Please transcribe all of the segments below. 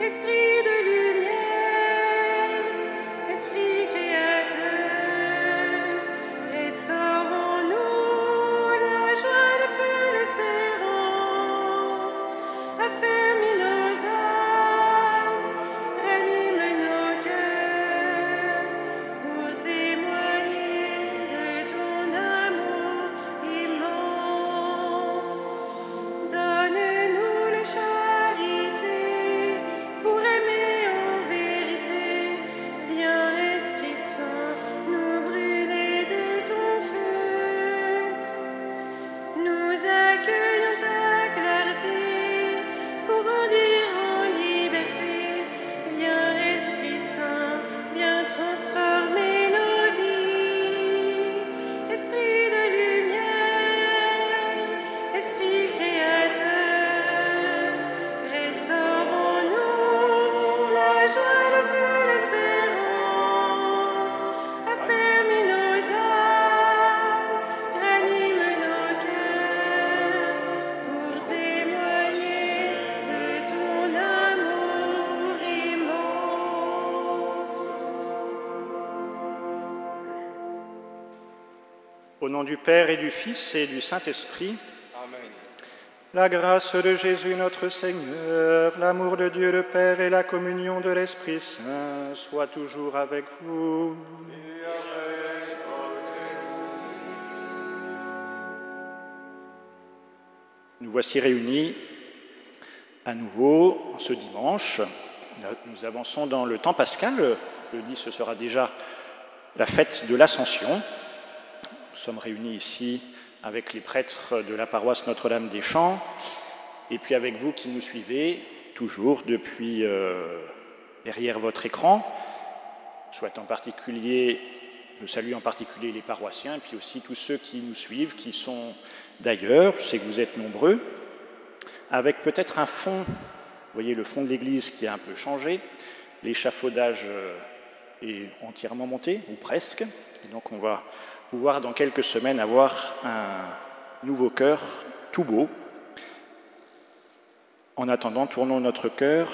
Esprit de lumière, Esprit créateur, restaure en nous la joie, le feu, l'espérance, affermis nos âmes, ranime nos cœurs, pour témoigner de ton amour immense. Donne-nous la charité pour aimer en vérité. Viens, Esprit Saint, nous brûler de ton feu. Nous accueillons ta clarté pour grandir en liberté. Viens, Esprit Saint, viens transformer nos vies. Esprit de lumière, Esprit créateur, restaure en nous la joie, le feu, l'espérance, affermis nos âmes, ranime nos cœurs, pour témoigner de ton amour immense. Au nom du Père et du Fils et du Saint-Esprit, Amen. la grâce de Jésus notre Seigneur, l'amour de Dieu le Père et la communion de l'Esprit Saint soient toujours avec vous. Et avec votre esprit. Nous voici réunis à nouveau ce dimanche. Nous avançons dans le temps pascal. Jeudi, ce sera déjà la fête de l'Ascension. Nous sommes réunis ici avec les prêtres de la paroisse Notre-Dame des Champs, et puis avec vous qui nous suivez toujours depuis derrière votre écran. Je salue en particulier les paroissiens, et puis aussi tous ceux qui nous suivent, qui sont d'ailleurs, je sais que vous êtes nombreux, avec peut-être un fond, vous voyez le fond de l'église qui a un peu changé, l'échafaudage est entièrement monté, ou presque, et donc on va pouvoir dans quelques semaines avoir un nouveau chœur tout beau. En attendant, tournons notre cœur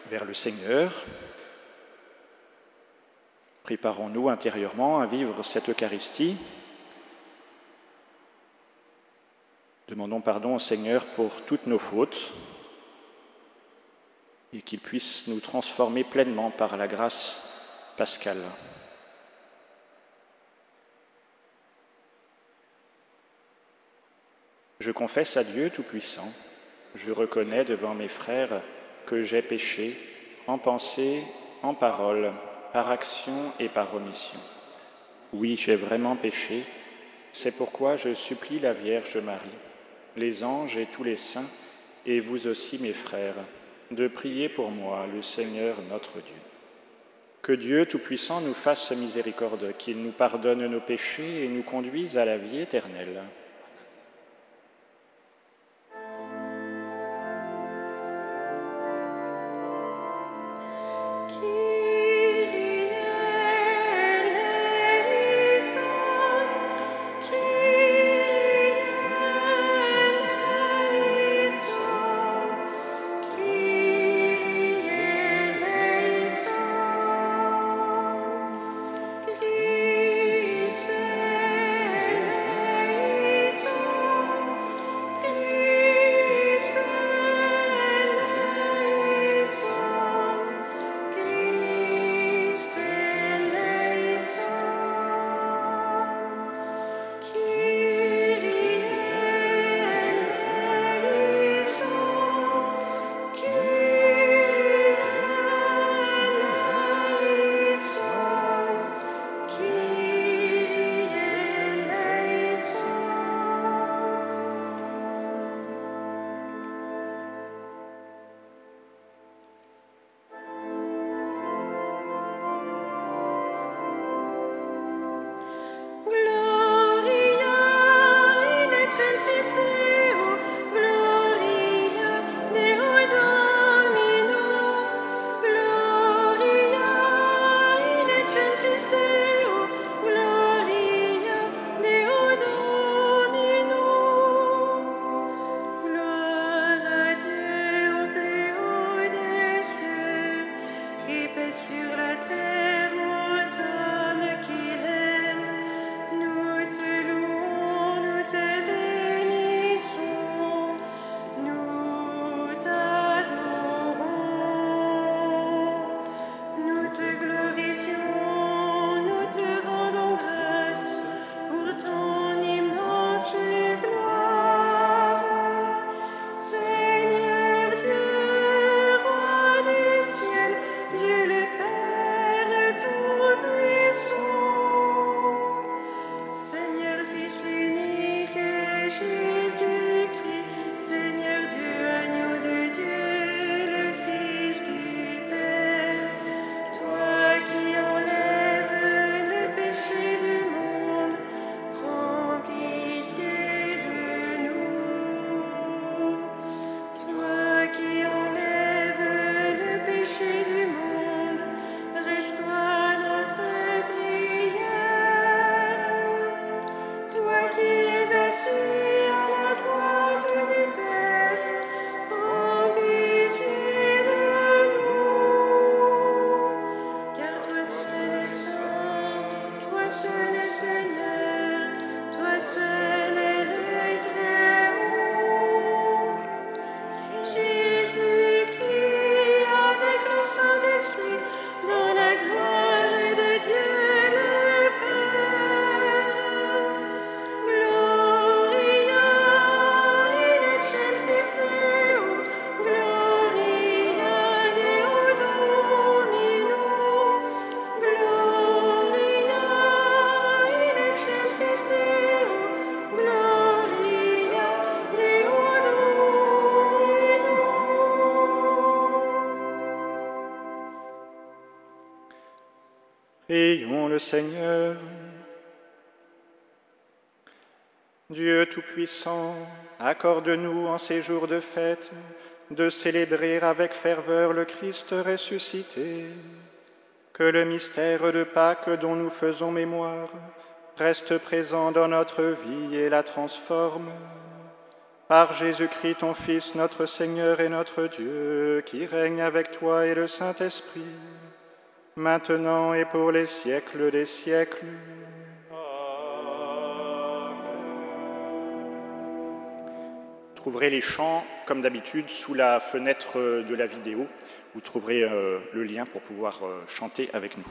vers le Seigneur. Préparons-nous intérieurement à vivre cette Eucharistie. Demandons pardon au Seigneur pour toutes nos fautes et qu'il puisse nous transformer pleinement par la grâce pascale. Je confesse à Dieu Tout-Puissant, je reconnais devant mes frères que j'ai péché en pensée, en parole, par action et par omission. Oui, j'ai vraiment péché, c'est pourquoi je supplie la Vierge Marie, les anges et tous les saints, et vous aussi mes frères, de prier pour moi, le Seigneur notre Dieu. Que Dieu Tout-Puissant nous fasse miséricorde, qu'il nous pardonne nos péchés et nous conduise à la vie éternelle. Christ Prions le Seigneur. Dieu Tout-Puissant, accorde-nous en ces jours de fête de célébrer avec ferveur le Christ ressuscité, que le mystère de Pâques dont nous faisons mémoire reste présent dans notre vie et la transforme. Par Jésus-Christ, ton Fils, notre Seigneur et notre Dieu, qui règne avec toi et le Saint-Esprit, maintenant et pour les siècles des siècles. Vous trouverez les chants, comme d'habitude, sous la fenêtre de la vidéo. Vous trouverez le lien pour pouvoir chanter avec nous.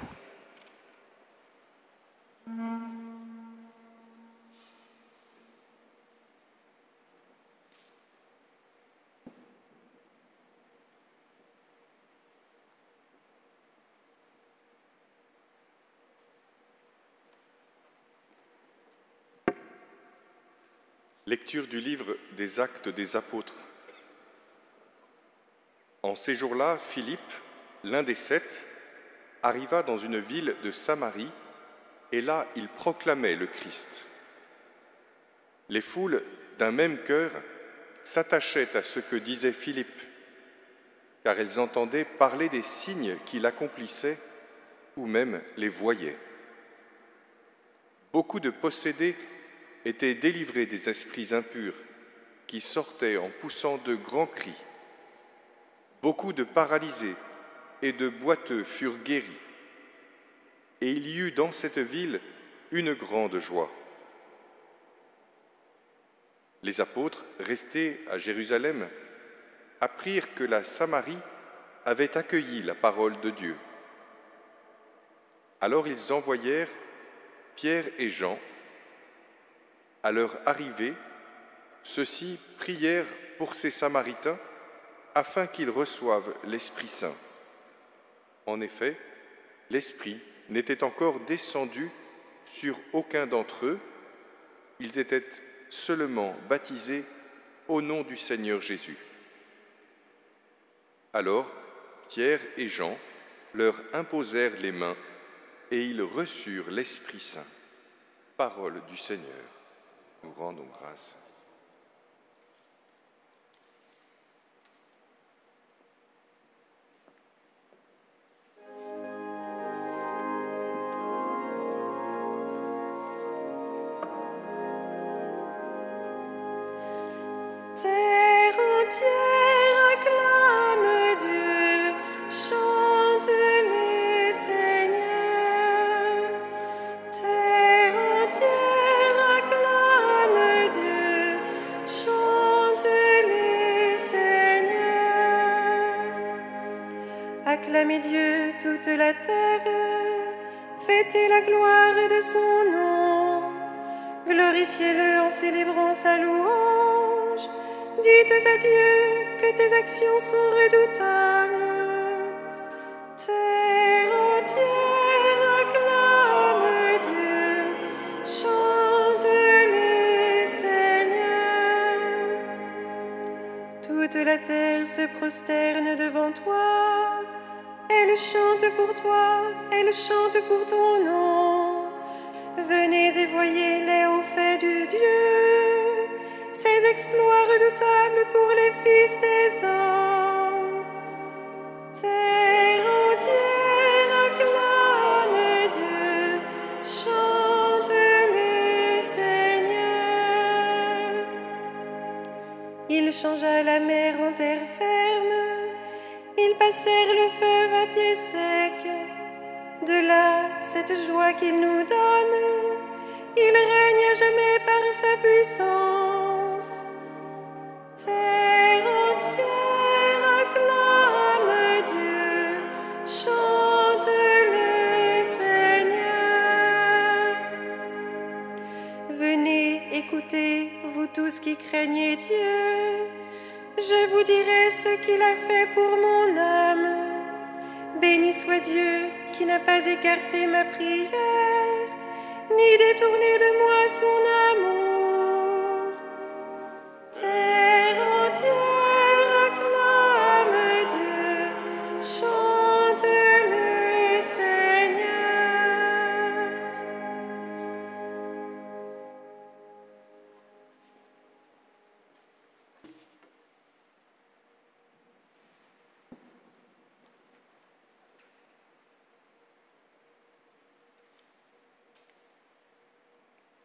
Lecture du livre des Actes des Apôtres. En ces jours-là, Philippe, l'un des 7, arriva dans une ville de Samarie, et là il proclamait le Christ. Les foules, d'un même cœur, s'attachaient à ce que disait Philippe, car elles entendaient parler des signes qu'il accomplissait, ou même les voyaient. Beaucoup de possédés étaient délivrés des esprits impurs, qui sortaient en poussant de grands cris. Beaucoup de paralysés et de boiteux furent guéris. Et il y eut dans cette ville une grande joie. Les apôtres, restés à Jérusalem, apprirent que la Samarie avait accueilli la parole de Dieu. Alors ils envoyèrent Pierre et Jean. À leur arrivée, ceux-ci prièrent pour ces Samaritains afin qu'ils reçoivent l'Esprit Saint. En effet, l'Esprit n'était encore descendu sur aucun d'entre eux, ils étaient seulement baptisés au nom du Seigneur Jésus. Alors, Pierre et Jean leur imposèrent les mains et ils reçurent l'Esprit Saint. Parole du Seigneur. Nous rendons grâce. Terre entière acclame Dieu, chante-le Seigneur. Terre entière acclame Dieu, chante-le Seigneur. Acclamez Dieu toute la terre, fêtez la gloire de son nom, glorifiez-le en célébrant sa louange. Dites à Dieu que tes actions sont redoutables. Terre entière acclame Dieu, chante-le Seigneur. Toute la terre se prosterne devant toi, elle chante pour toi, elle chante pour ton nom. Venez et voyez les hauts faits du Dieu, ses exploits redoutables pour les fils des hommes. Terre entière acclame Dieu, chante-le Seigneur. Il changea la mer en terre ferme, ils passèrent le fleuve à pied sec. De là, cette joie qu'il nous donne, il règne à jamais par sa puissance. Terre entière acclame Dieu, chante-le Seigneur. Venez, écoutez, vous tous qui craignez Dieu, je vous dirai ce qu'il a fait pour mon âme. Béni soit Dieu qui n'a pas écarté ma prière, ni détourné de moi son amour. Terre entière acclame Dieu, chante-le Seigneur.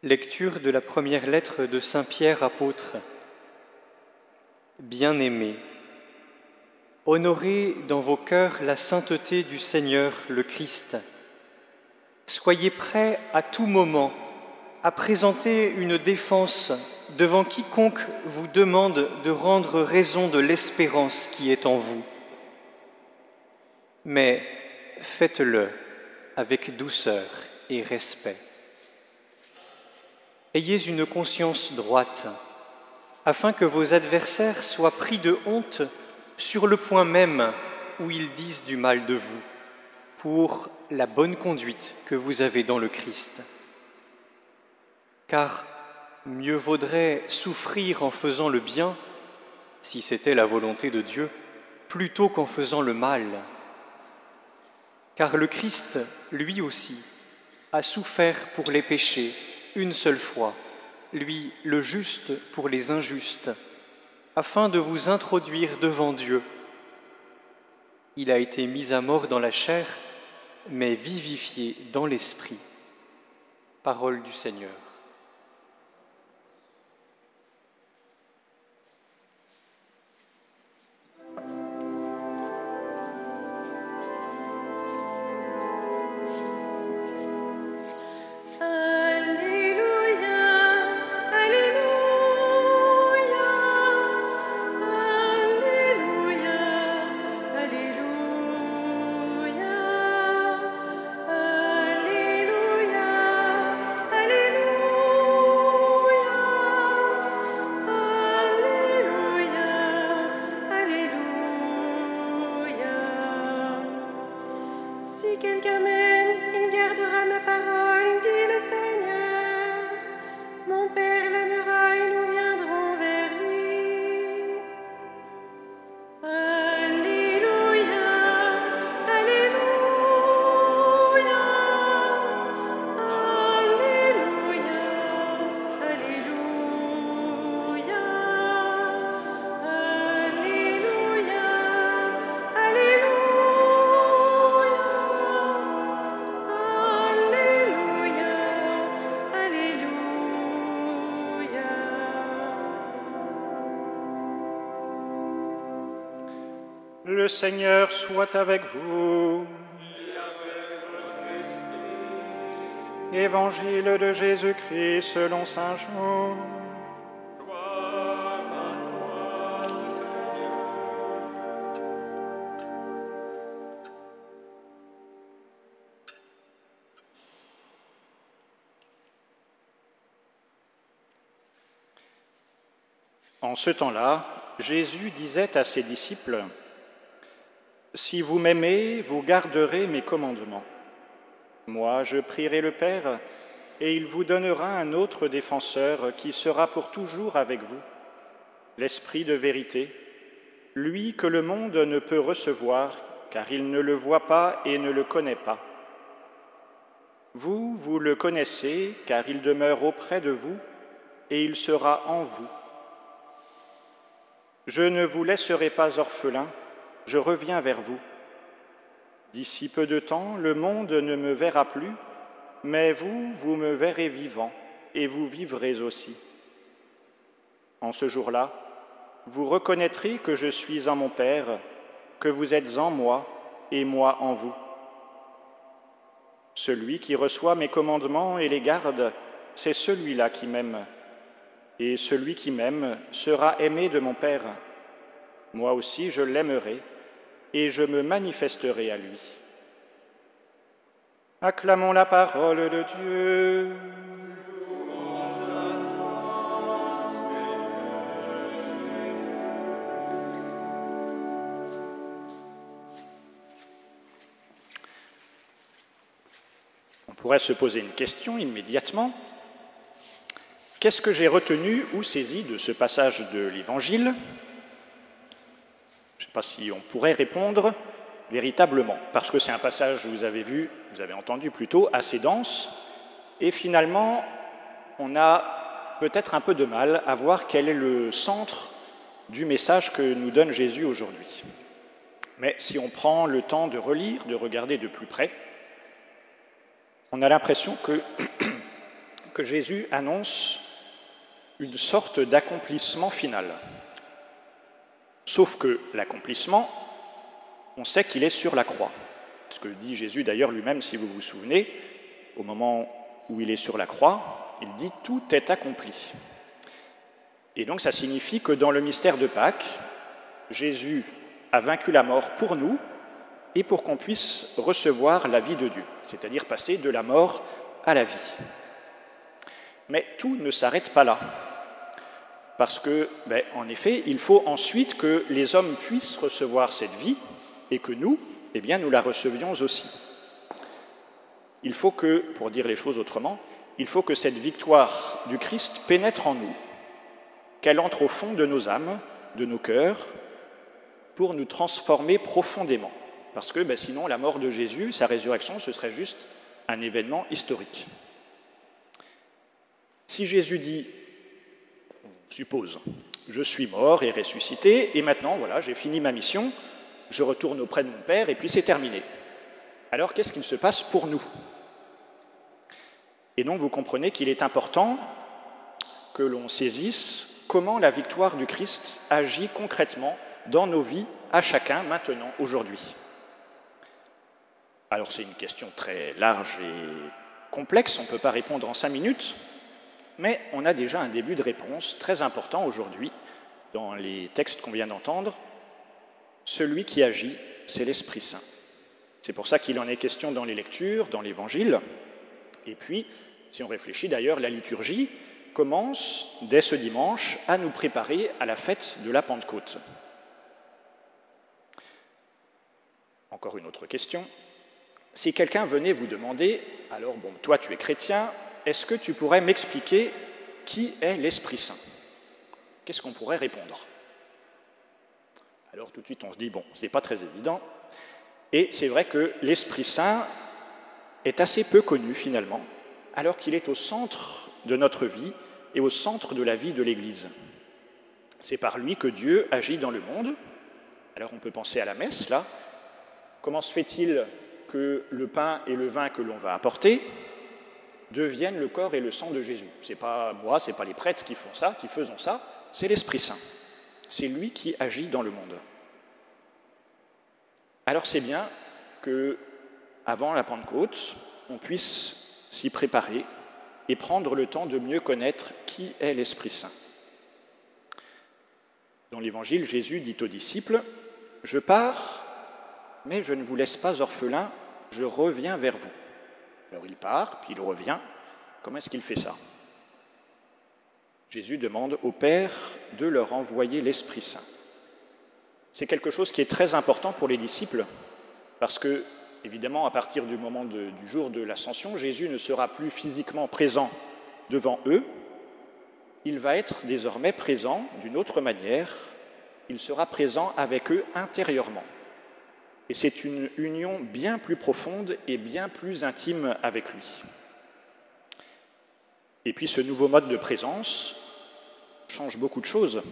Lecture de la première lettre de Saint Pierre apôtre. Bien-aimés, honorez dans vos cœurs la sainteté du Seigneur le Christ. Soyez prêts à tout moment à présenter une défense devant quiconque vous demande de rendre raison de l'espérance qui est en vous. Mais faites-le avec douceur et respect. Ayez une conscience droite, afin que vos adversaires soient pris de honte sur le point même où ils disent du mal de vous, pour la bonne conduite que vous avez dans le Christ. Car mieux vaudrait souffrir en faisant le bien, si c'était la volonté de Dieu, plutôt qu'en faisant le mal. Car le Christ, lui aussi, a souffert pour les péchés une seule fois, lui le juste pour les injustes, afin de vous introduire devant Dieu. Il a été mis à mort dans la chair, mais vivifié dans l'esprit. Parole du Seigneur. Le Seigneur soit avec vous. Évangile de Jésus-Christ selon saint Jean. En ce temps-là, Jésus disait à ses disciples: « Si vous m'aimez, vous garderez mes commandements. Moi, je prierai le Père, et il vous donnera un autre défenseur qui sera pour toujours avec vous, l'Esprit de vérité, lui que le monde ne peut recevoir, car il ne le voit pas et ne le connaît pas. Vous, vous le connaissez, car il demeure auprès de vous, et il sera en vous. Je ne vous laisserai pas orphelins, je reviens vers vous. D'ici peu de temps, le monde ne me verra plus, mais vous, vous me verrez vivant, et vous vivrez aussi. En ce jour-là, vous reconnaîtrez que je suis en mon Père, que vous êtes en moi, et moi en vous. Celui qui reçoit mes commandements et les garde, c'est celui-là qui m'aime. Et celui qui m'aime sera aimé de mon Père. Moi aussi, je l'aimerai, et je me manifesterai à lui. » Acclamons la parole de Dieu. On pourrait se poser une question immédiatement. Qu'est-ce que j'ai retenu ou saisi de ce passage de l'Évangile ? Je ne sais pas si on pourrait répondre véritablement, parce que c'est un passage, vous avez entendu plutôt, assez dense, et finalement, on a peut-être un peu de mal à voir quel est le centre du message que nous donne Jésus aujourd'hui. Mais si on prend le temps de relire, de regarder de plus près, on a l'impression que que Jésus annonce une sorte d'accomplissement final. Sauf que l'accomplissement, on sait qu'il est sur la croix. Ce que dit Jésus d'ailleurs lui-même, si vous vous souvenez, au moment où il est sur la croix, il dit « tout est accompli ». Et donc ça signifie que dans le mystère de Pâques, Jésus a vaincu la mort pour nous et pour qu'on puisse recevoir la vie de Dieu, c'est-à-dire passer de la mort à la vie. Mais tout ne s'arrête pas là, parce que, en effet, il faut ensuite que les hommes puissent recevoir cette vie et que nous, nous la recevions aussi. Il faut que, pour dire les choses autrement, il faut que cette victoire du Christ pénètre en nous, qu'elle entre au fond de nos âmes, de nos cœurs, pour nous transformer profondément. Parce que sinon, la mort de Jésus, sa résurrection, ce serait juste un événement historique. Si Jésus dit, on suppose, je suis mort et ressuscité, et maintenant, voilà, j'ai fini ma mission, je retourne auprès de mon Père, et puis c'est terminé. Alors, qu'est-ce qu'il se passe pour nous? Et donc, vous comprenez qu'il est important que l'on saisisse comment la victoire du Christ agit concrètement dans nos vies, à chacun, maintenant, aujourd'hui. Alors c'est une question très large et complexe, on ne peut pas répondre en 5 minutes, mais on a déjà un début de réponse très important aujourd'hui, dans les textes qu'on vient d'entendre. Celui qui agit, c'est l'Esprit Saint. C'est pour ça qu'il en est question dans les lectures, dans l'Évangile, et puis, si on réfléchit d'ailleurs, la liturgie commence dès ce dimanche à nous préparer à la fête de la Pentecôte. Encore une autre question. Si quelqu'un venait vous demander, alors toi tu es chrétien, est-ce que tu pourrais m'expliquer qui est l'Esprit Saint? Qu'est-ce qu'on pourrait répondre? Alors tout de suite on se dit, c'est pas très évident, et c'est vrai que l'Esprit Saint est assez peu connu finalement, alors qu'il est au centre de notre vie et au centre de la vie de l'Église. C'est par lui que Dieu agit dans le monde. Alors on peut penser à la messe, là. Comment se fait-il que le pain et le vin que l'on va apporter deviennent le corps et le sang de Jésus? C'est pas moi, c'est pas les prêtres qui faisons ça, c'est l'Esprit Saint. C'est lui qui agit dans le monde. Alors c'est bien que, avant la Pentecôte, on puisse s'y préparer et prendre le temps de mieux connaître qui est l'Esprit Saint. Dans l'Évangile, Jésus dit aux disciples « Je pars, mais je ne vous laisse pas orphelins, je reviens vers vous. » Alors il part, puis il revient. Comment est-ce qu'il fait ça? Jésus demande au Père de leur envoyer l'Esprit Saint. C'est quelque chose qui est très important pour les disciples, parce que, évidemment, à partir du moment du jour de l'Ascension, Jésus ne sera plus physiquement présent devant eux, il va être désormais présent d'une autre manière, il sera présent avec eux intérieurement. Et c'est une union bien plus profonde et bien plus intime avec lui. Et puis ce nouveau mode de présence change beaucoup de choses,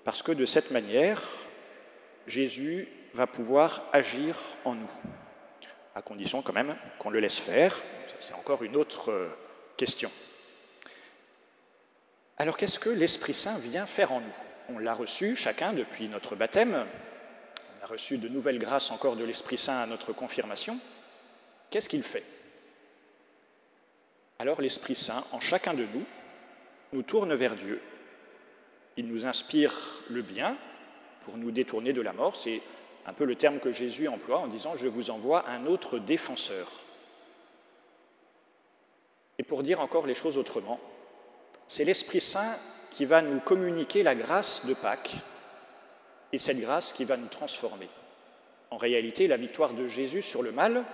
parce que de cette manière, Jésus va pouvoir agir en nous, à condition quand même qu'on le laisse faire. C'est encore une autre question. Alors qu'est-ce que l'Esprit Saint vient faire en nous? On l'a reçu chacun depuis notre baptême, on a reçu de nouvelles grâces encore de l'Esprit Saint à notre confirmation. Qu'est-ce qu'il fait? Alors l'Esprit Saint, en chacun de nous, nous tourne vers Dieu. Il nous inspire le bien pour nous détourner de la mort. C'est un peu le terme que Jésus emploie en disant « Je vous envoie un autre défenseur ». Et pour dire encore les choses autrement, c'est l'Esprit Saint qui va nous communiquer la grâce de Pâques et cette grâce qui va nous transformer. En réalité, la victoire de Jésus sur le mal,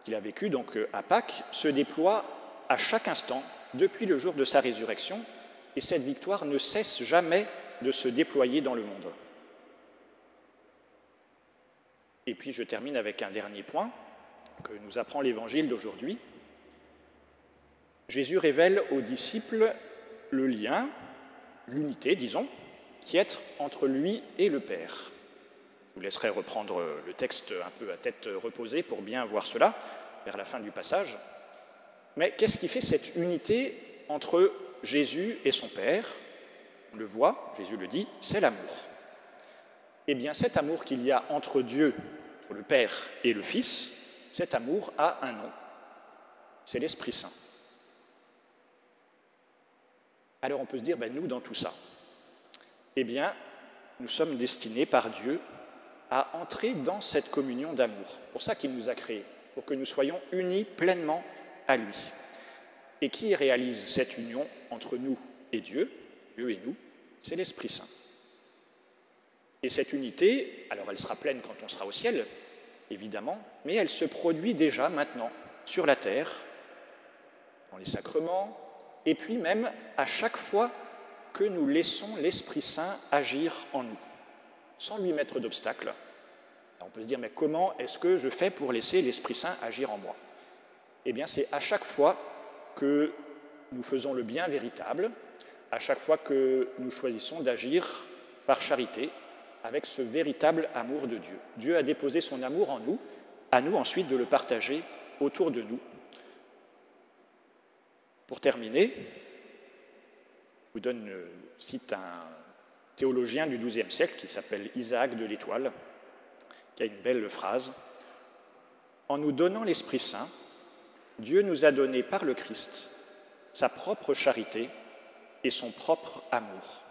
qu'il a vécu donc à Pâques, se déploie à chaque instant depuis le jour de sa résurrection, et cette victoire ne cesse jamais de se déployer dans le monde. Et puis je termine avec un dernier point que nous apprend l'Évangile d'aujourd'hui. Jésus révèle aux disciples le lien, l'unité, disons, qui est entre lui et le Père. Je vous laisserai reprendre le texte un peu à tête reposée pour bien voir cela vers la fin du passage. Mais qu'est-ce qui fait cette unité entre Jésus et son Père? On le voit, Jésus le dit, c'est l'amour. Eh bien, cet amour qu'il y a entre Dieu, entre le Père et le Fils, cet amour a un nom, c'est l'Esprit Saint. Alors on peut se dire, nous, dans tout ça, eh bien, nous sommes destinés par Dieu à entrer dans cette communion d'amour. C'est pour ça qu'il nous a créés, pour que nous soyons unis pleinement à lui. Et qui réalise cette union entre nous et Dieu et nous, c'est l'Esprit Saint. Et cette unité, alors elle sera pleine quand on sera au ciel, évidemment, mais elle se produit déjà maintenant sur la terre, dans les sacrements, et puis même à chaque fois que nous laissons l'Esprit Saint agir en nous, sans lui mettre d'obstacle. On peut se dire, mais comment est-ce que je fais pour laisser l'Esprit Saint agir en moi? Eh bien, c'est à chaque fois que nous faisons le bien véritable, à chaque fois que nous choisissons d'agir par charité, avec ce véritable amour de Dieu. Dieu a déposé son amour en nous, à nous ensuite de le partager autour de nous. Pour terminer, je vous cite un théologien du XIIe siècle qui s'appelle Isaac de l'Étoile, qui a une belle phrase. « En nous donnant l'Esprit Saint, Dieu nous a donné par le Christ sa propre charité et son propre amour. »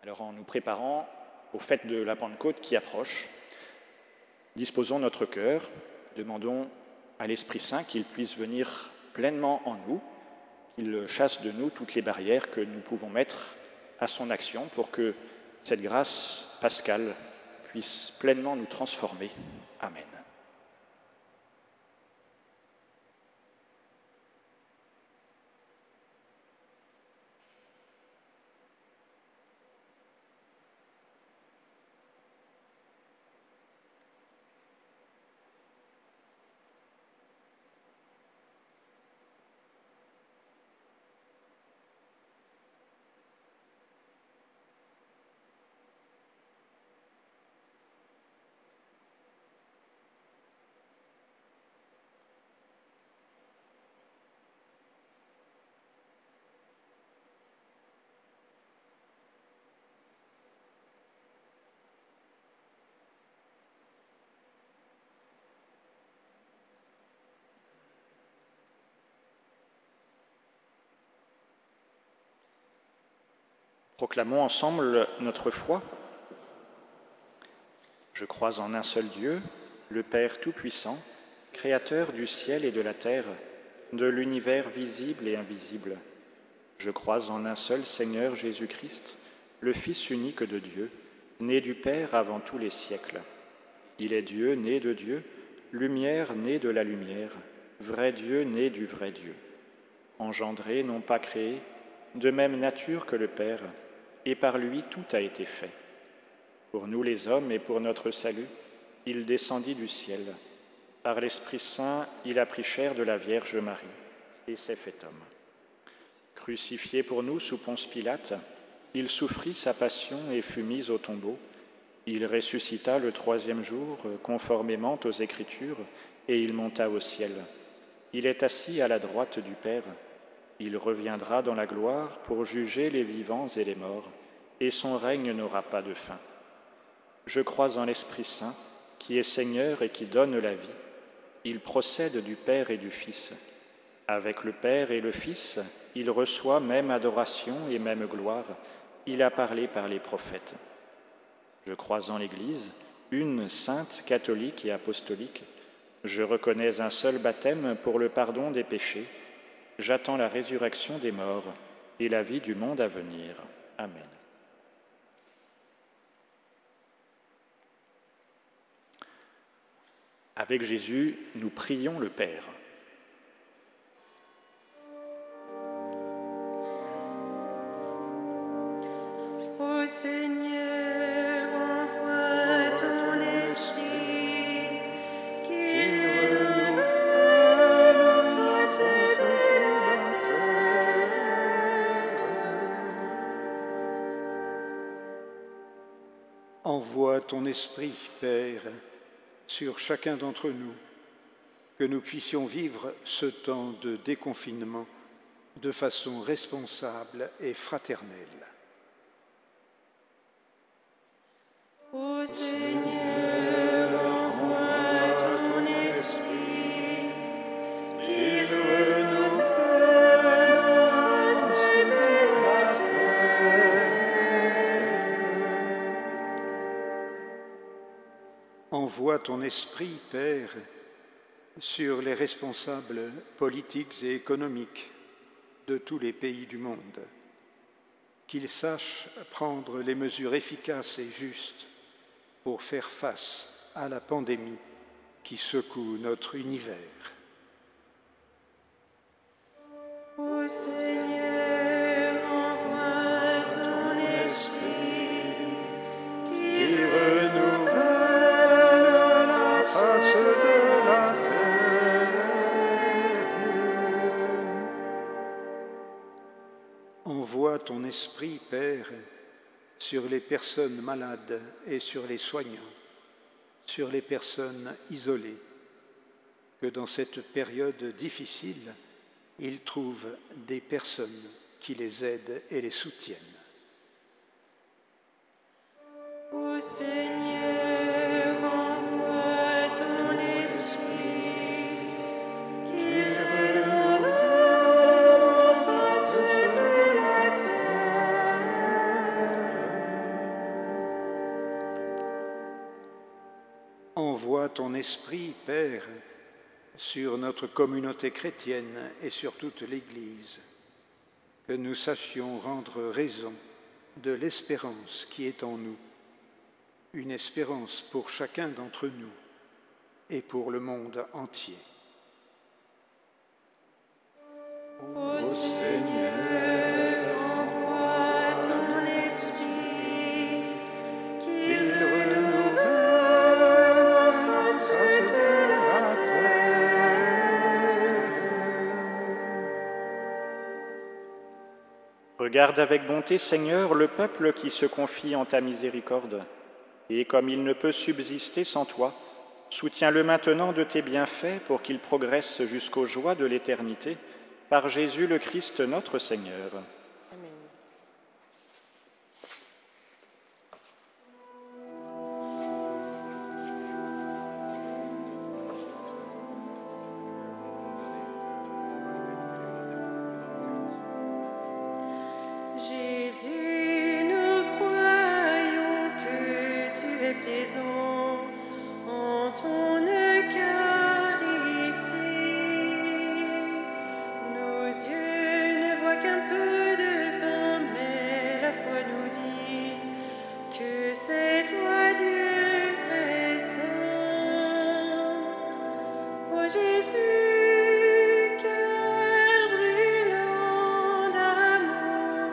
Alors en nous préparant aux fêtes de la Pentecôte qui approchent, disposons notre cœur, demandons à l'Esprit Saint qu'il puisse venir pleinement en nous, qu'il chasse de nous toutes les barrières que nous pouvons mettre à son action pour que cette grâce pascale puisse pleinement nous transformer. Amen. Proclamons ensemble notre foi. Je crois en un seul Dieu, le Père Tout-Puissant, Créateur du ciel et de la terre, de l'univers visible et invisible. Je crois en un seul Seigneur Jésus-Christ, le Fils unique de Dieu, né du Père avant tous les siècles. Il est Dieu, né de Dieu, lumière née de la lumière, vrai Dieu né du vrai Dieu. Engendré, non pas créé, de même nature que le Père, et par lui tout a été fait. Pour nous les hommes et pour notre salut, il descendit du ciel. Par l'Esprit Saint, il a pris chair de la Vierge Marie et s'est fait homme. Crucifié pour nous sous Ponce Pilate, il souffrit sa passion et fut mis au tombeau. Il ressuscita le troisième jour, conformément aux Écritures, et il monta au ciel. Il est assis à la droite du Père. Il reviendra dans la gloire pour juger les vivants et les morts, et son règne n'aura pas de fin. Je crois en l'Esprit Saint, qui est Seigneur et qui donne la vie. Il procède du Père et du Fils. Avec le Père et le Fils, il reçoit même adoration et même gloire. Il a parlé par les prophètes. Je crois en l'Église, une sainte, catholique et apostolique. Je reconnais un seul baptême pour le pardon des péchés. J'attends la résurrection des morts et la vie du monde à venir. Amen. Avec Jésus, nous prions le Père. Ô Seigneur, envoie ton esprit, qu'il renouvelle nos forces de la terre. Envoie ton esprit, Père, sur chacun d'entre nous, que que nous puissions vivre ce temps de déconfinement de façon responsable et fraternelle. Ô Seigneur, envoie ton esprit, qu'il renouvelle la face de la terre. Envoie ton esprit, Père, sur les responsables politiques et économiques de tous les pays du monde, qu'ils sachent prendre les mesures efficaces et justes pour faire face à la pandémie qui secoue notre univers. Ô Seigneur, envoie ton esprit, qu'il renouvelle la face de la terre. Envoie ton esprit, Père, sur les personnes malades et sur les soignants, sur les personnes isolées, que dans cette période difficile, ils trouvent des personnes qui les aident et les soutiennent. Ô Seigneur, envoie ton esprit, qu'il renouvelle la face de la terre. Envoie ton esprit, Père, sur notre communauté chrétienne et sur toute l'Église, que nous sachions rendre raison de l'espérance qui est en nous, une espérance pour chacun d'entre nous et pour le monde entier. Ô Seigneur, envoie ton esprit, qu'il renouvelle la face de la terre. Regarde avec bonté, Seigneur, le peuple qui se confie en ta miséricorde, et comme il ne peut subsister sans toi, soutiens-le maintenant de tes bienfaits pour qu'il progresse jusqu'aux joies de l'éternité, par Jésus le Christ notre Seigneur. Amen. Jésus, nous croyons que tu es présent en ton Eucharistie. Nos yeux ne voient qu'un peu de pain, mais la foi nous dit que c'est toi, Dieu très saint. Ô Jésus, cœur brûlant d'amour,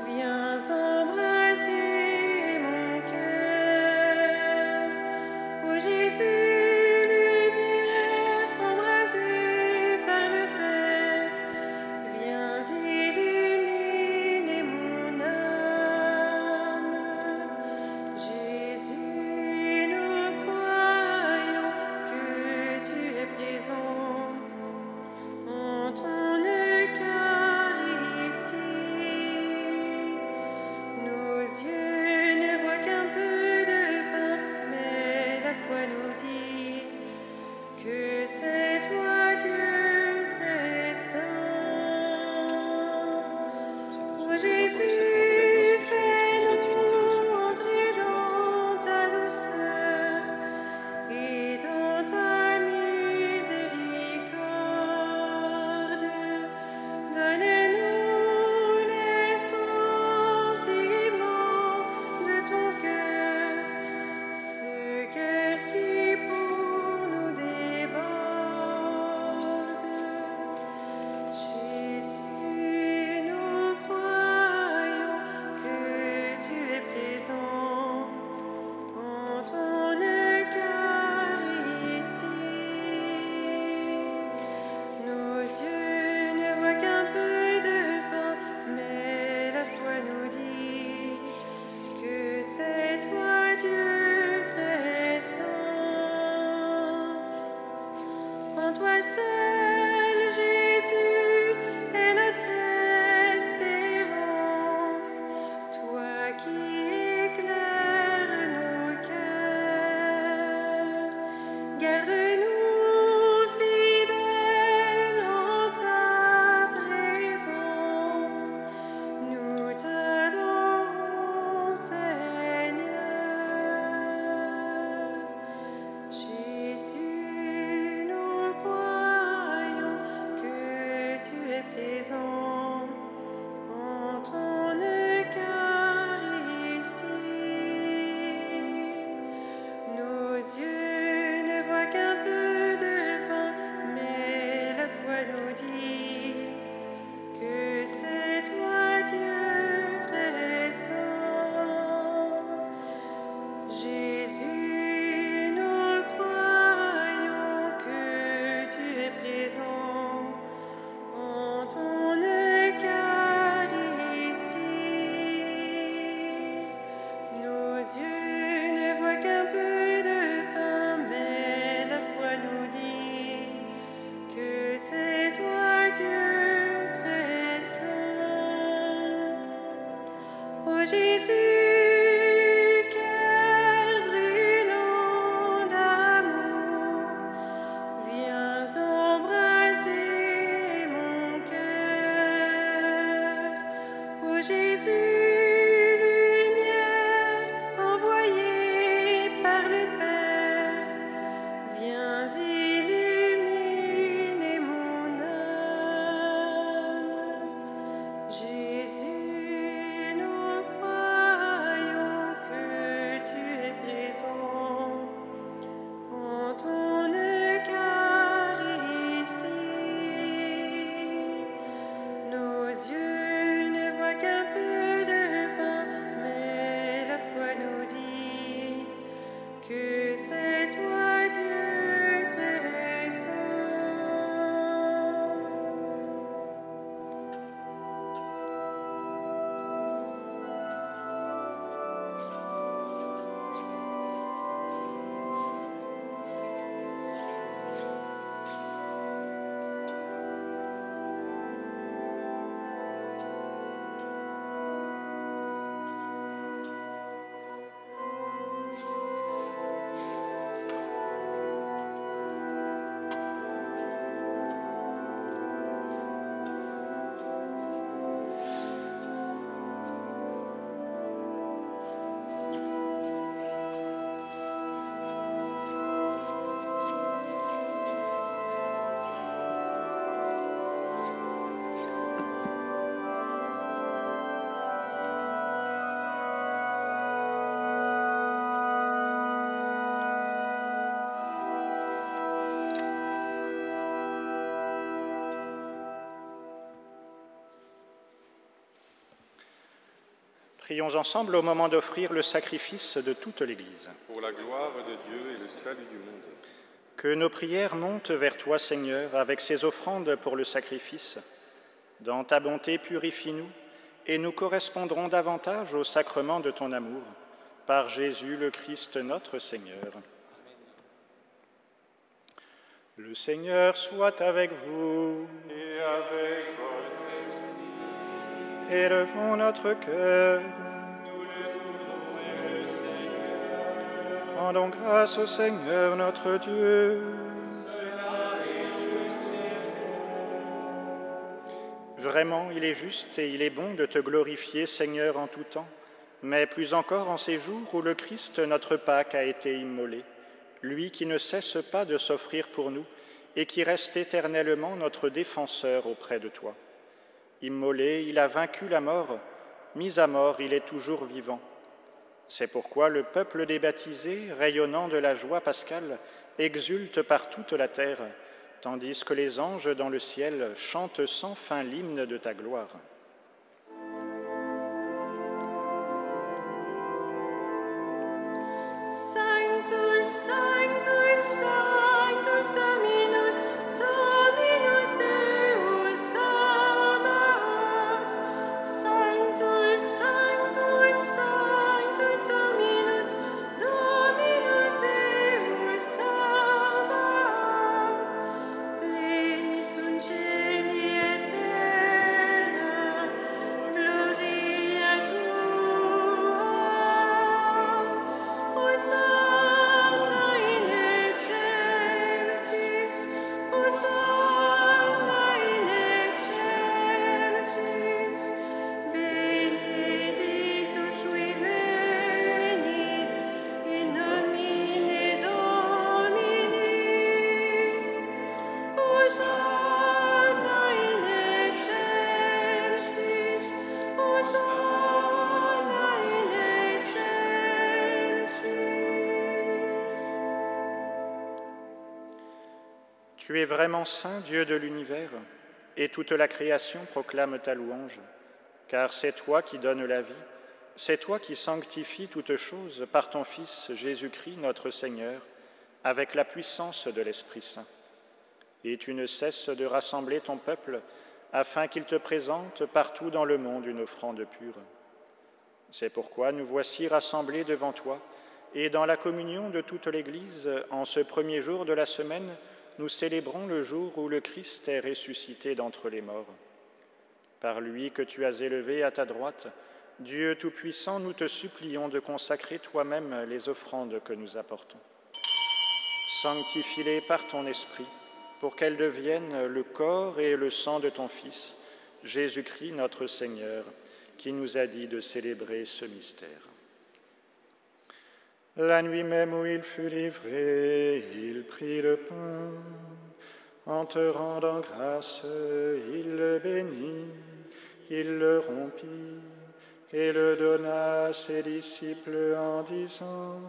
viens embraser mon cœur. Ô Jésus, lumière embrasée par le Père, viens illuminer mon âme. Jésus, nous croyons que tu es présent en ton Eucharistie. Nos yeux ne voient qu'un peu de pain, mais la foi nous dit que c'est toi, Dieu très saint. Ô Jésus, fais-nous entrer dans ta douceur et dans ta miséricorde. Donne-nous les sentiments de ton cœur, ce cœur qui pour nous déborde. Jésus, nous croyons Garde-nous fidèles en ta présence, nous t'adorons, Seigneur. Jésus, nous croyons que tu es présent en ton Eucharistie. Nos yeux ne voient qu'un peu de pain, mais la foi nous dit que c'est toi, Dieu très saint. Jésus, nous croyons que tu es présent en ton Eucharistie. Nos yeux ne voient qu'un peu de pain, mais la foi nous dit que c'est toi, Dieu très saint. Ô Jésus, cœur brûlant d'amour, viens embraser mon cœur. Ô Jésus, lumière envoyée par le Père, viens illuminer mon âme. Jésus, nous croyons que tu es présent en ton Eucharistie. Nos yeux ne voient qu'un peu de pain, mais la foi nous dit que c'est toi, Dieu très saint. Prions ensemble au moment d'offrir le sacrifice de toute l'Église. Pour la gloire de Dieu et le salut du monde. Que nos prières montent vers toi, Seigneur, avec ces offrandes pour le sacrifice. Dans ta bonté, purifie-nous, et nous correspondrons davantage au sacrement de ton amour. Par Jésus le Christ, notre Seigneur. Le Seigneur soit avec vous. Et avec votre esprit, Élevons notre cœur. nous le tournons vers le Seigneur. Rendons grâce au Seigneur notre Dieu. Cela est juste et bon. Vraiment, il est juste et il est bon de te glorifier, Seigneur, en tout temps, mais plus encore en ces jours où le Christ, notre Pâque, a été immolé, lui qui ne cesse pas de s'offrir pour nous et qui reste éternellement notre défenseur auprès de toi. Immolé, il a vaincu la mort, mis à mort, il est toujours vivant. C'est pourquoi le peuple des baptisés, rayonnant de la joie pascale, exulte par toute la terre, tandis que les anges dans le ciel chantent sans fin l'hymne de ta gloire. Sanctus, Sanctus, Sanctus Dominus, Dominus Deus Sabaoth. Sanctus, Sanctus, Sanctus Dominus, Dominus Deus Sabaoth. Pleni sunt cieli et terra Tu es vraiment saint, Dieu de l'univers, et toute la création proclame ta louange, car c'est toi qui donnes la vie, c'est toi qui sanctifies toutes choses par ton Fils Jésus-Christ, notre Seigneur, avec la puissance de l'Esprit Saint. Et tu ne cesses de rassembler ton peuple afin qu'il te présente partout dans le monde une offrande pure. C'est pourquoi nous voici rassemblés devant toi, et dans la communion de toute l'Église, en ce premier jour de la semaine, nous célébrons le jour où le Christ est ressuscité d'entre les morts. Par lui que tu as élevé à ta droite, Dieu Tout-Puissant, nous te supplions de consacrer toi-même les offrandes que nous apportons. Sanctifie-les par ton Esprit, pour qu'elles deviennent le corps et le sang de ton Fils, Jésus-Christ notre Seigneur, qui nous a dit de célébrer ce mystère. La nuit même où il fut livré, il prit le pain. En te rendant grâce, il le bénit, il le rompit et le donna à ses disciples en disant :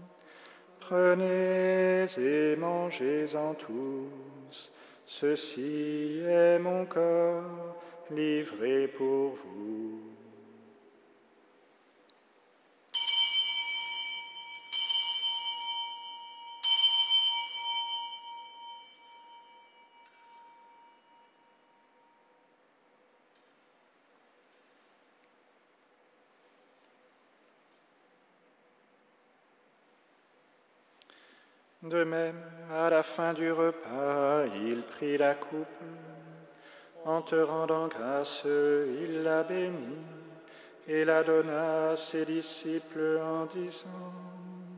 « Prenez et mangez-en tous, ceci est mon corps livré pour vous. » De même, à la fin du repas, il prit la coupe. En te rendant grâce, il la bénit et la donna à ses disciples en disant :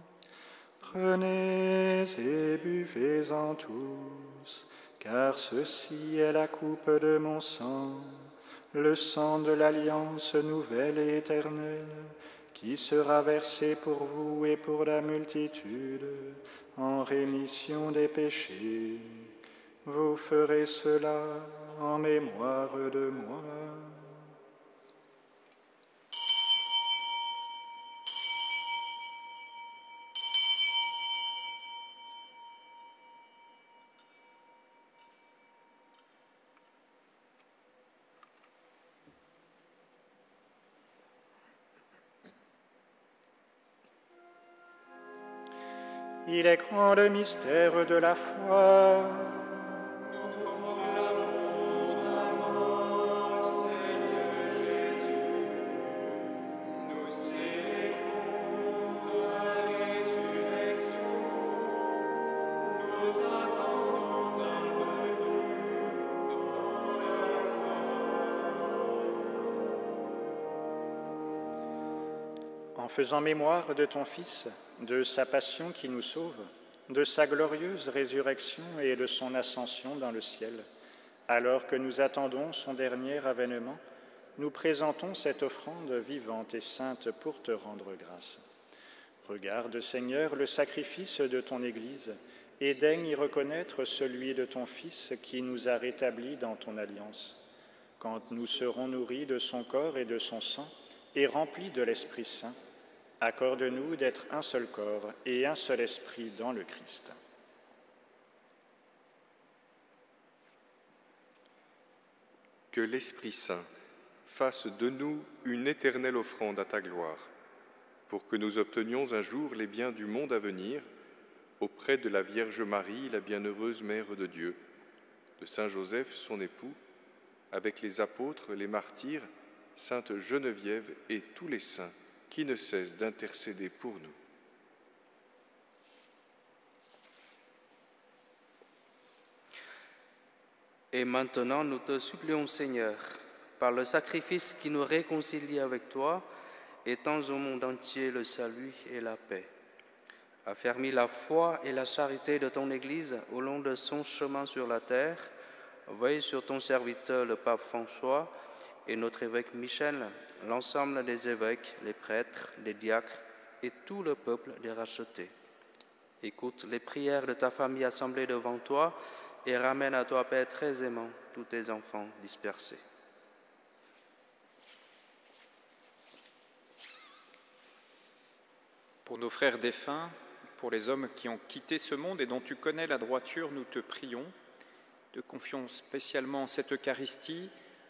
« Prenez et buvez-en tous, car ceci est la coupe de mon sang, le sang de l'alliance nouvelle et éternelle, qui sera versé pour vous et pour la multitude, en rémission des péchés. Vous ferez cela en mémoire de moi. » Il est grand le mystère de la foi. En faisant mémoire de ton Fils, de sa passion qui nous sauve, de sa glorieuse résurrection et de son ascension dans le ciel, alors que nous attendons son dernier avènement, nous présentons cette offrande vivante et sainte pour te rendre grâce. Regarde, Seigneur, le sacrifice de ton Église et daigne y reconnaître celui de ton Fils qui nous a rétablis dans ton alliance. Quand nous serons nourris de son corps et de son sang et remplis de l'Esprit Saint, accorde-nous d'être un seul corps et un seul esprit dans le Christ. Que l'Esprit Saint fasse de nous une éternelle offrande à ta gloire, pour que nous obtenions un jour les biens du monde à venir, auprès de la Vierge Marie, la bienheureuse Mère de Dieu, de Saint Joseph, son époux, avec les apôtres, les martyrs, Sainte Geneviève et tous les saints, qui ne cesse d'intercéder pour nous. Et maintenant, nous te supplions, Seigneur, par le sacrifice qui nous réconcilie avec toi, étends au monde entier le salut et la paix. Affermis la foi et la charité de ton Église au long de son chemin sur la terre. Veille sur ton serviteur, le pape François, et notre évêque Michel, l'ensemble des évêques, les prêtres, les diacres et tout le peuple des rachetés. Écoute les prières de ta famille assemblée devant toi et ramène à toi, Père très aimant, tous tes enfants dispersés. Pour nos frères défunts, pour les hommes qui ont quitté ce monde et dont tu connais la droiture, nous te prions. Te confions spécialement cette Eucharistie,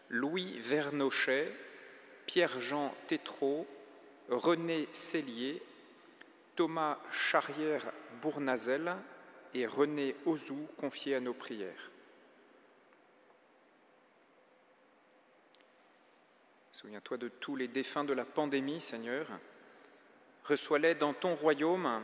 Louis Vernochet, Pierre-Jean Tétrault, René Cellier, Thomas Charrière-Bournazel et René Ozou, confiés à nos prières. Souviens-toi de tous les défunts de la pandémie, Seigneur. Reçois-les dans ton royaume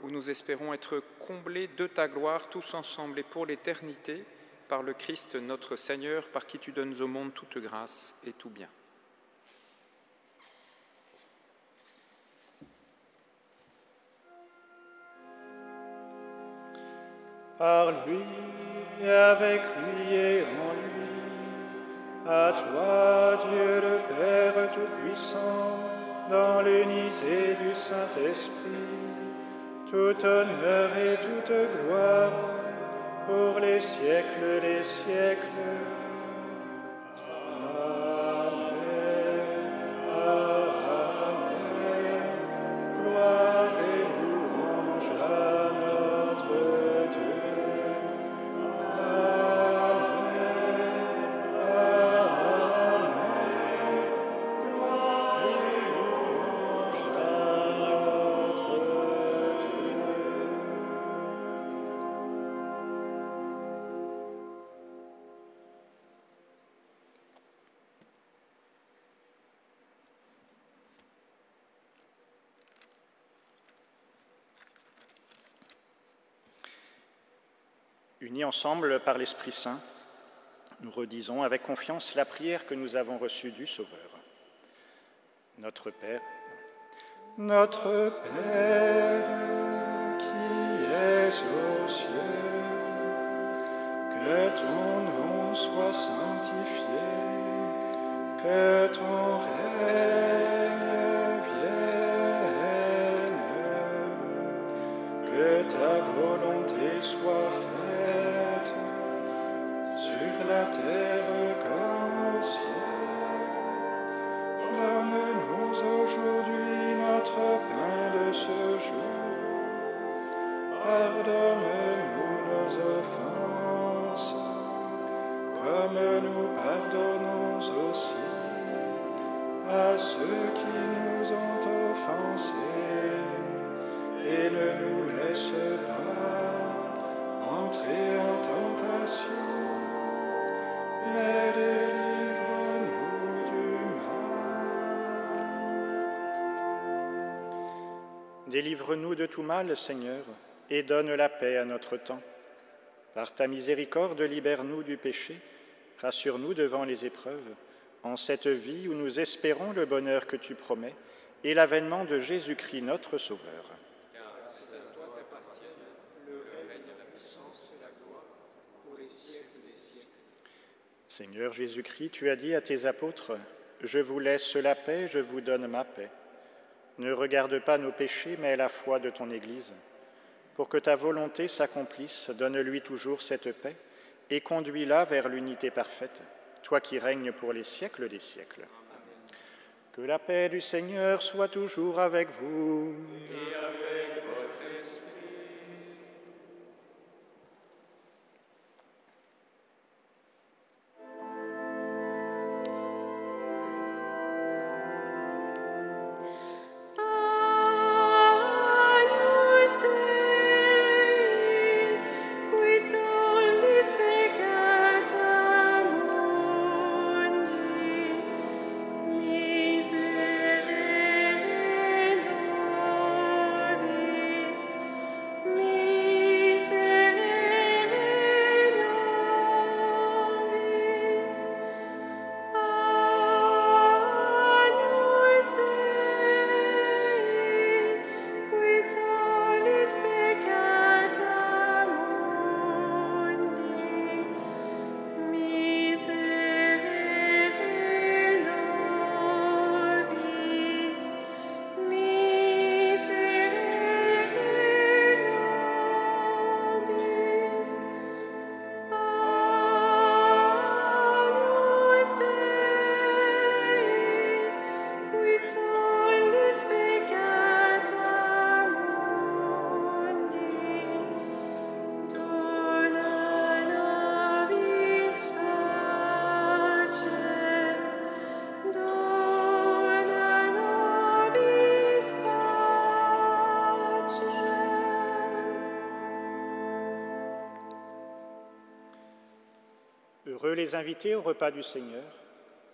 où nous espérons être comblés de ta gloire tous ensemble et pour l'éternité par le Christ notre Seigneur, par qui tu donnes au monde toute grâce et tout bien. Par lui, et avec lui et en lui, à toi, Dieu le Père Tout-Puissant, dans l'unité du Saint-Esprit, tout honneur et toute gloire, pour les siècles des siècles. Amen. Amen. Gloire et louange à notre Dieu. Amen. Amen. Gloire et louange à notre Dieu. Unis ensemble par l'Esprit Saint, nous redisons avec confiance la prière que nous avons reçue du Sauveur. Notre Père, qui es aux cieux, que ton nom soit sanctifié, que ton règne vienne, que ta volonté soit faite sur la terre comme au ciel. Donne-nous aujourd'hui notre pain de ce jour. Pardonne-nous nos offenses, comme nous pardonnons aussi à ceux qui nous ont offensés. Et ne nous laisse pas entrer en tentation, mais délivre-nous du mal. Délivre-nous de tout mal, Seigneur, et donne la paix à notre temps. Par ta miséricorde, libère-nous du péché, rassure-nous devant les épreuves, en cette vie où nous espérons le bonheur que tu promets et l'avènement de Jésus-Christ, notre Sauveur. Seigneur Jésus-Christ, tu as dit à tes apôtres, « Je vous laisse la paix, je vous donne ma paix. Ne regarde pas nos péchés, mais la foi de ton Église. Pour que ta volonté s'accomplisse, donne-lui toujours cette paix et conduis-la vers l'unité parfaite, toi qui règnes pour les siècles des siècles. » Que la paix du Seigneur soit toujours avec vous. Et avec votre esprit. Miserere nobis. Heureux les invités au repas du Seigneur.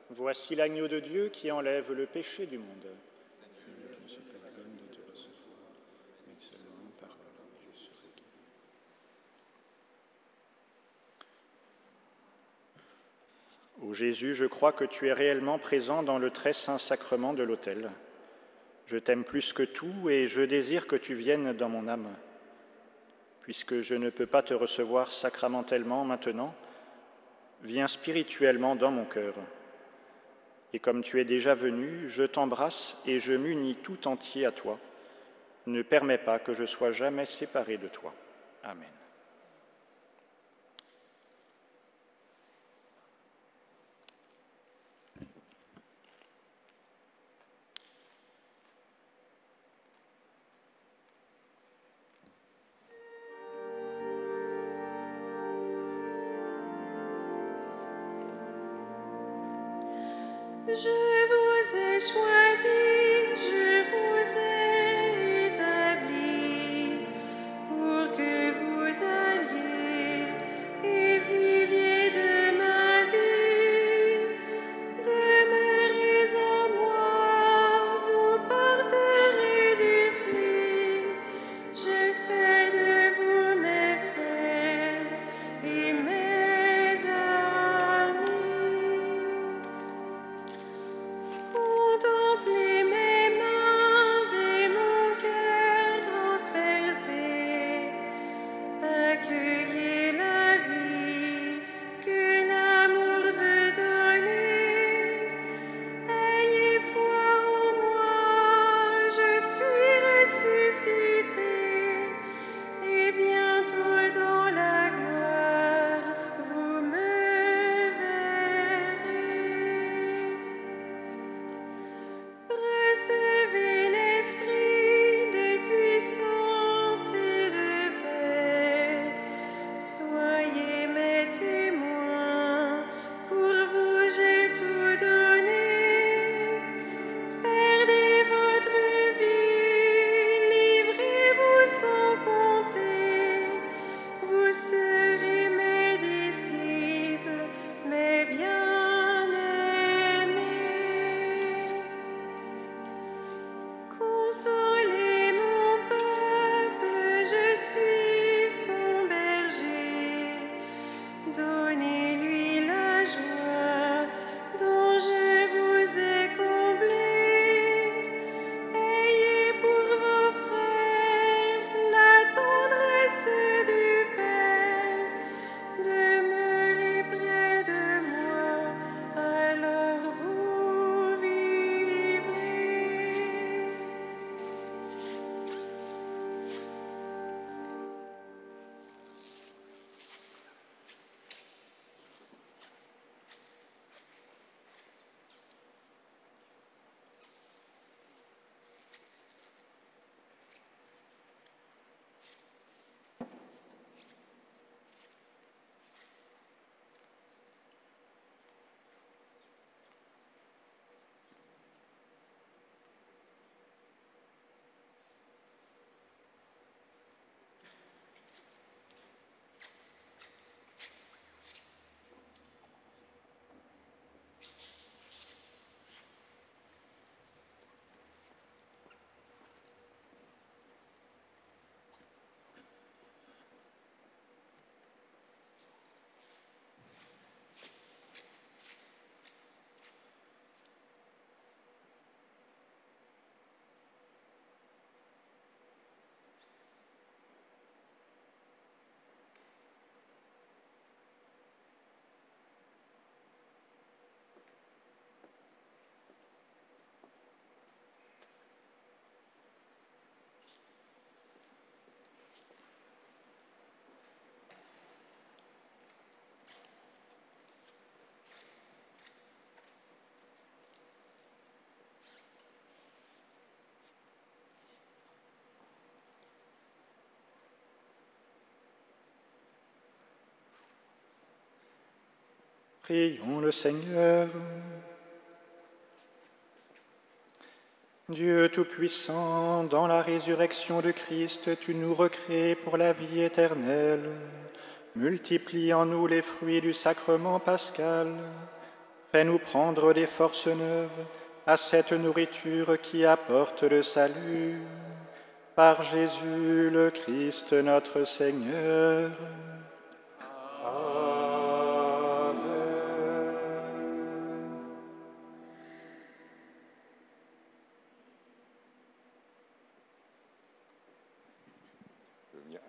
Voici l'agneau de Dieu qui enlève le péché du monde. Seigneur, je ne suis pas digne de te recevoir, mais seulement une parole, et je serai guéri. Ô Jésus, je crois que tu es réellement présent dans le très saint sacrement de l'autel. Je t'aime plus que tout et je désire que tu viennes dans mon âme. Puisque je ne peux pas te recevoir sacramentellement maintenant, viens spirituellement dans mon cœur. Et comme tu es déjà venu, je t'embrasse et je m'unis tout entier à toi. Ne permets pas que je sois jamais séparé de toi. Amen. Je vous ai choisi, je vous ai établi pour que vous alliez et viviez de ma vie. Demeurez en moi, vous porterez du fruit. Je fais de vous mes frères et mes amis. Contemplez mes mains et mon cœur transpercé. Accueillez la vie que l'amour veut donner. Ayez foi en moi, je suis ressuscité. Et bientôt dans la gloire, vous me verrez. Recevez l'esprit de puissance et de paix. Soyez mes témoins, pour vous j'ai tout donné. Perdez votre vie, livrez-vous sans compter. Vous serez mes disciples, mes bien-aimés. Consolez mon peuple, je suis son berger. Donnez-lui la joie dont je vous ai comblé. Ayez pour vos frères la tendresse du Père. Demeurez près de moi, alors vous vivrez. Prions le Seigneur. Dieu Tout-Puissant, dans la résurrection de Christ, tu nous recrées pour la vie éternelle. Multiplie en nous les fruits du sacrement pascal. Fais-nous prendre des forces neuves à cette nourriture qui apporte le salut. Par Jésus le Christ notre Seigneur.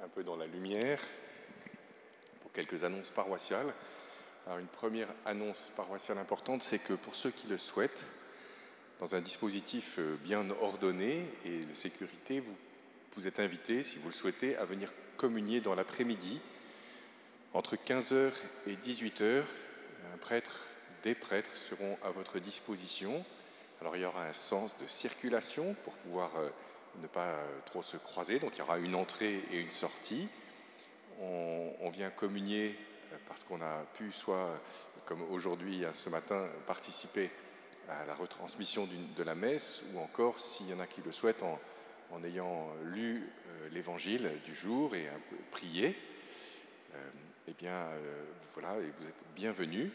Un peu dans la lumière pour quelques annonces paroissiales. Alors une première annonce paroissiale importante, c'est que pour ceux qui le souhaitent, dans un dispositif bien ordonné et de sécurité, vous êtes invités, si vous le souhaitez, à venir communier dans l'après-midi entre 15h et 18h. Un prêtre, des prêtres seront à votre disposition. Alors il y aura un sens de circulation pour pouvoir ne pas trop se croiser, donc il y aura une entrée et une sortie. On vient communier parce qu'on a pu, soit comme aujourd'hui, ce matin, participer à la retransmission de la messe, ou encore, s'il y en a qui le souhaitent, en ayant lu l'évangile du jour et un peu prié, voilà, et vous êtes bienvenus.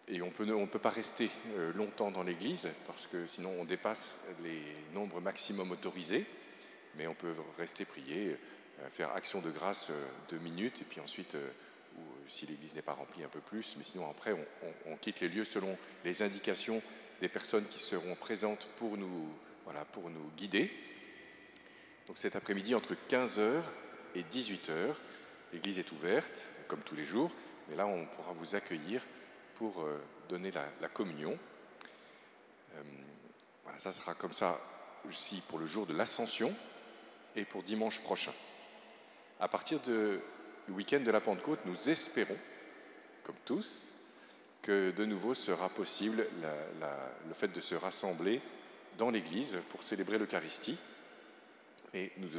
Et on ne peut pas rester longtemps dans l'église, parce que sinon on dépasse les nombres maximum autorisés, mais on peut rester prier, faire action de grâce 2 minutes, et puis ensuite, ou si l'église n'est pas remplie, un peu plus, mais sinon après on quitte les lieux selon les indications des personnes qui seront présentes pour nous guider. Donc cet après-midi, entre 15h et 18h, l'église est ouverte, comme tous les jours, mais là on pourra vous accueillir pour donner la communion. Voilà, ça sera comme ça aussi pour le jour de l'Ascension et pour dimanche prochain. À partir du week-end de la Pentecôte, nous espérons, comme tous, que de nouveau sera possible le fait de se rassembler dans l'église pour célébrer l'Eucharistie. Et nous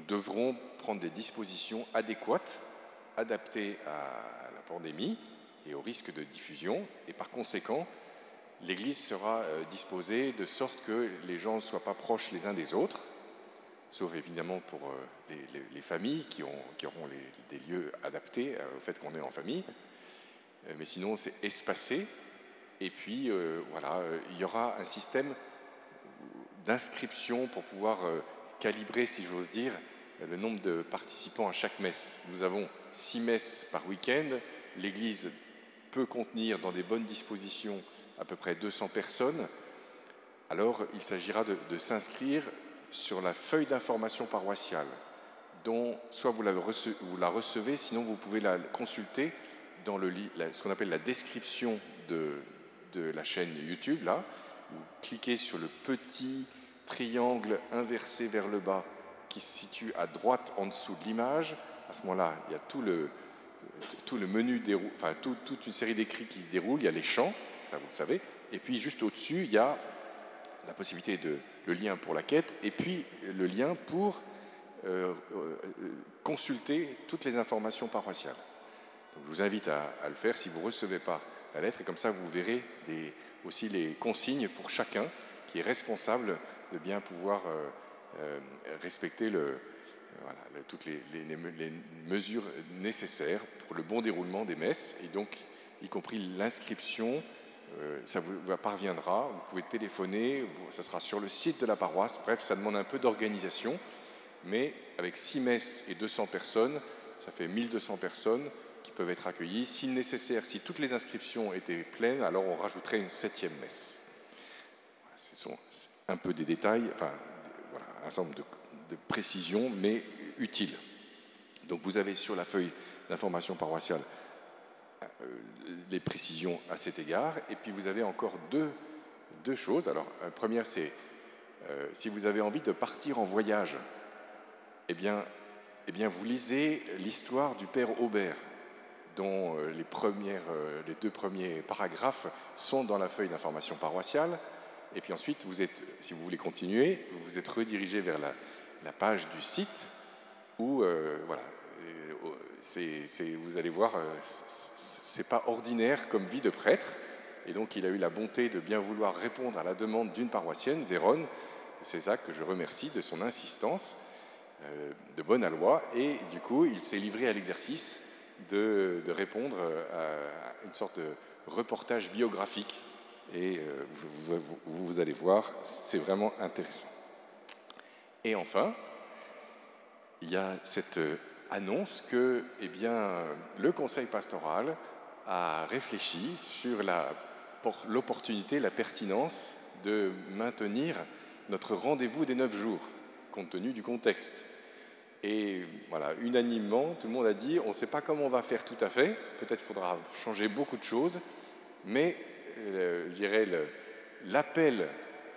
devrons prendre des dispositions adéquates, adaptées à la pandémie et au risque de diffusion, et par conséquent, l'Église sera disposée de sorte que les gens ne soient pas proches les uns des autres, sauf évidemment pour les familles qui auront des lieux adaptés au fait qu'on est en famille, mais sinon c'est espacé, et puis il y aura un système d'inscription pour pouvoir calibrer, si j'ose dire, le nombre de participants à chaque messe. Nous avons 6 messes par week-end, l'Église peut contenir dans des bonnes dispositions à peu près 200 personnes, alors il s'agira de s'inscrire sur la feuille d'information paroissiale, dont soit vous la recevez, sinon vous pouvez la consulter dans ce qu'on appelle la description de la chaîne YouTube. Là, vous cliquez sur le petit triangle inversé vers le bas qui se situe à droite en dessous de l'image. À ce moment-là, il y a tout le menu toute une série d'écrits qui se déroulent, il y a les chants, ça vous le savez, et puis juste au-dessus, il y a la possibilité le lien pour la quête, et puis le lien pour consulter toutes les informations paroissiales. Donc, je vous invite à le faire si vous ne recevez pas la lettre, et comme ça vous verrez aussi les consignes pour chacun qui est responsable de bien pouvoir respecter toutes les mesures nécessaires pour le bon déroulement des messes, et donc y compris l'inscription, ça vous parviendra, vous pouvez téléphoner, ça sera sur le site de la paroisse, bref, ça demande un peu d'organisation, mais avec 6 messes et 200 personnes, ça fait 1200 personnes qui peuvent être accueillies. Si nécessaire, si toutes les inscriptions étaient pleines, alors on rajouterait une 7e messe. Ce sont un peu des détails, un certain nombre de précisions, mais utiles. Donc vous avez sur la feuille d'information paroissiale les précisions à cet égard, et puis vous avez encore deux choses. Alors, la première, c'est si vous avez envie de partir en voyage, eh bien vous lisez l'histoire du Père Aubert, dont les 2 premiers paragraphes sont dans la feuille d'information paroissiale. Et puis ensuite, si vous voulez continuer, vous êtes redirigé vers la page du site où, vous allez voir, c'est pas ordinaire comme vie de prêtre. Et donc, il a eu la bonté de bien vouloir répondre à la demande d'une paroissienne, Véronne de Césac, que je remercie de son insistance. de bonne aloi, et du coup, il s'est livré à l'exercice de répondre à une sorte de reportage biographique, et vous allez voir, c'est vraiment intéressant. Et enfin, il y a cette annonce que le Conseil pastoral a réfléchi sur l'opportunité, la pertinence de maintenir notre rendez-vous des 9 jours, compte tenu du contexte. Et voilà, unanimement, tout le monde a dit, on ne sait pas comment on va faire tout à fait, peut-être faudra changer beaucoup de choses, mais je dirais l'appel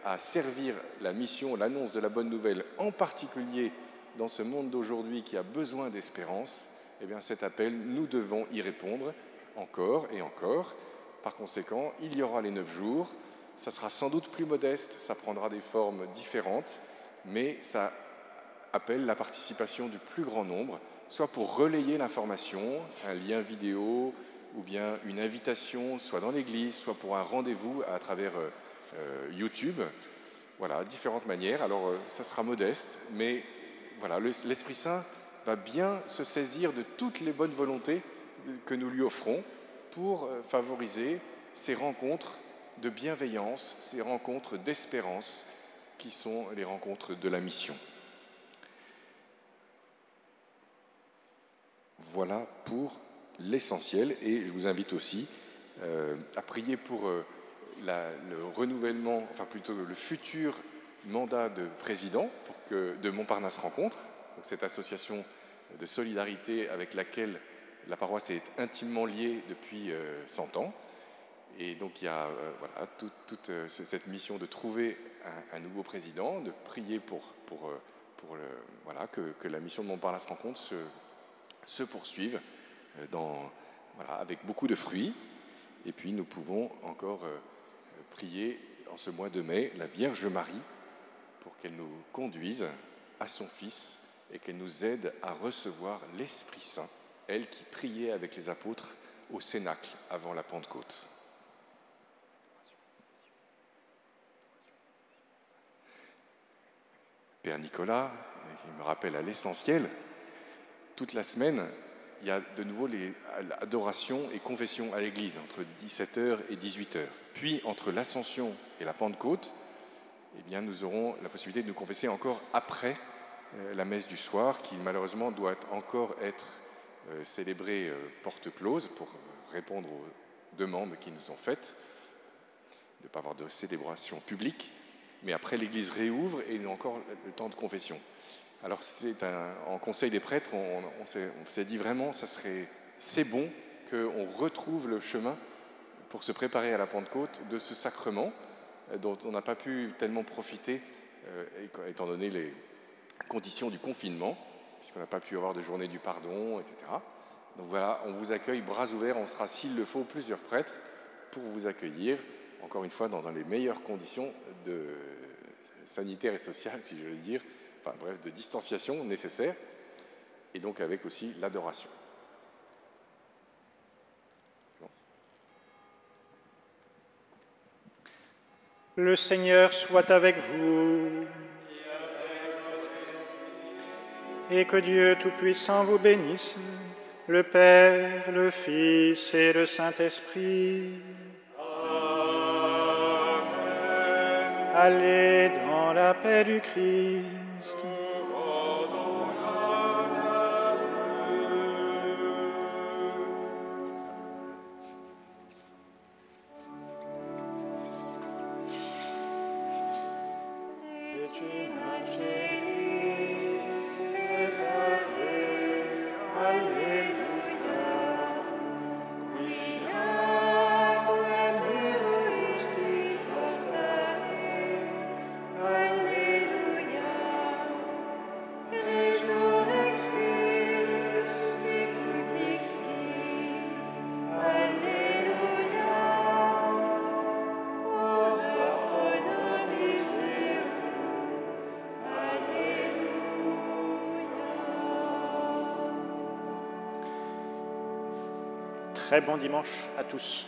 à servir la mission, l'annonce de la bonne nouvelle, en particulier dans ce monde d'aujourd'hui qui a besoin d'espérance, eh bien cet appel, nous devons y répondre encore et encore. Par conséquent, il y aura les 9 jours, ça sera sans doute plus modeste, ça prendra des formes différentes, mais ça appelle la participation du plus grand nombre, soit pour relayer l'information, un lien vidéo, ou bien une invitation, soit dans l'église, soit pour un rendez-vous à travers YouTube. Voilà, différentes manières. Alors, ça sera modeste, mais voilà, l'Esprit Saint va bien se saisir de toutes les bonnes volontés que nous lui offrons pour favoriser ces rencontres de bienveillance, ces rencontres d'espérance qui sont les rencontres de la mission. Voilà pour l'essentiel, et je vous invite aussi à prier pour le renouvellement, enfin plutôt le futur mandat de président de Montparnasse Rencontre, donc cette association de solidarité avec laquelle la paroisse est intimement liée depuis 100 ans. Et donc il y a toute cette mission de trouver un nouveau président, de prier que la mission de Montparnasse Rencontre se poursuive avec beaucoup de fruits. Et puis nous pouvons encore prier en ce mois de mai la Vierge Marie pour qu'elle nous conduise à son Fils et qu'elle nous aide à recevoir l'Esprit Saint, elle qui priait avec les apôtres au Cénacle avant la Pentecôte. Père Nicolas, il me rappelle à l'essentiel, toute la semaine, il y a de nouveau l'adoration et confession à l'église entre 17h et 18h. Puis, entre l'Ascension et la Pentecôte, eh bien, nous aurons la possibilité de nous confesser encore après la messe du soir, qui malheureusement doit encore être célébrée porte close pour répondre aux demandes qui nous ont faites, de ne pas avoir de célébration publique. Mais après, l'église réouvre et il y a encore le temps de confession. Alors, en Conseil des prêtres, on s'est dit vraiment, c'est bon qu'on retrouve le chemin pour se préparer à la Pentecôte de ce sacrement dont on n'a pas pu tellement profiter, étant donné les conditions du confinement, puisqu'on n'a pas pu avoir de journée du pardon, etc. Donc voilà, on vous accueille bras ouverts, on sera, s'il le faut, plusieurs prêtres pour vous accueillir, encore une fois, dans les meilleures conditions sanitaires et sociales, si je veux dire, enfin bref, de distanciation nécessaire, et donc avec aussi l'adoration. Le Seigneur soit avec vous. Et que Dieu Tout-Puissant vous bénisse, le Père, le Fils et le Saint-Esprit. Amen. Allez dans la paix du Christ. Très bon dimanche à tous.